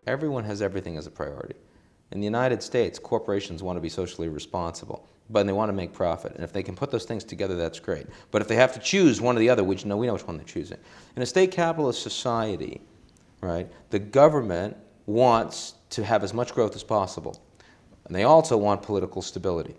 Everyone has everything as a priority. In the United States, corporations want to be socially responsible, but they want to make profit. And if they can put those things together, that's great. But if they have to choose one or the other, we know which one they're choosing. In a state capitalist society, right, the government wants to have as much growth as possible. And they also want political stability.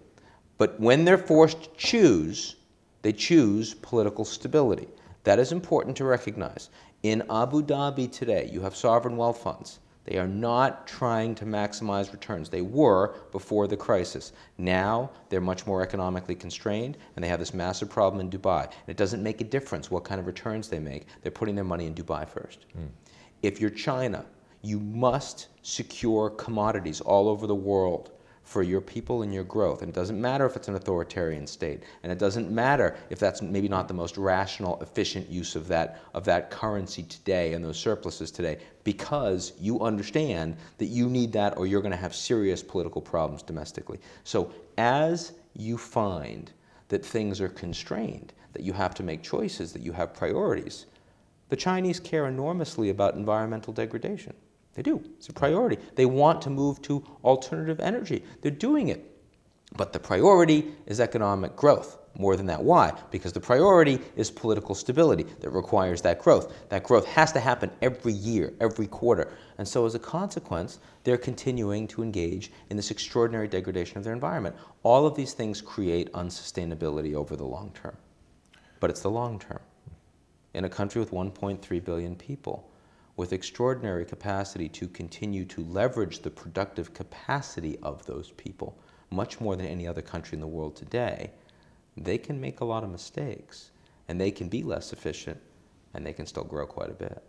But when they're forced to choose, they choose political stability. That is important to recognize. In Abu Dhabi today, you have sovereign wealth funds. They are not trying to maximize returns. They were before the crisis. Now they're much more economically constrained, and they have this massive problem in Dubai. And it doesn't make a difference what kind of returns they make. They're putting their money in Dubai first. If you're China, you must secure commodities all over the world for your people and your growth. And it doesn't matter if it's an authoritarian state, and it doesn't matter if that's maybe not the most rational, efficient use of that currency today and those surpluses today, because you understand that you need that or you're going to have serious political problems domestically. So as you find that things are constrained, that you have to make choices, that you have priorities, the Chinese care enormously about environmental degradation. They do. It's a priority. They want to move to alternative energy. They're doing it. But the priority is economic growth. More than that. Why? Because the priority is political stability that requires that growth. That growth has to happen every year, every quarter. And so as a consequence, they're continuing to engage in this extraordinary degradation of their environment. All of these things create unsustainability over the long term. But it's the long term. In a country with 1.3 billion people, with extraordinary capacity to continue to leverage the productive capacity of those people, much more than any other country in the world today, they can make a lot of mistakes, and they can be less efficient, and they can still grow quite a bit.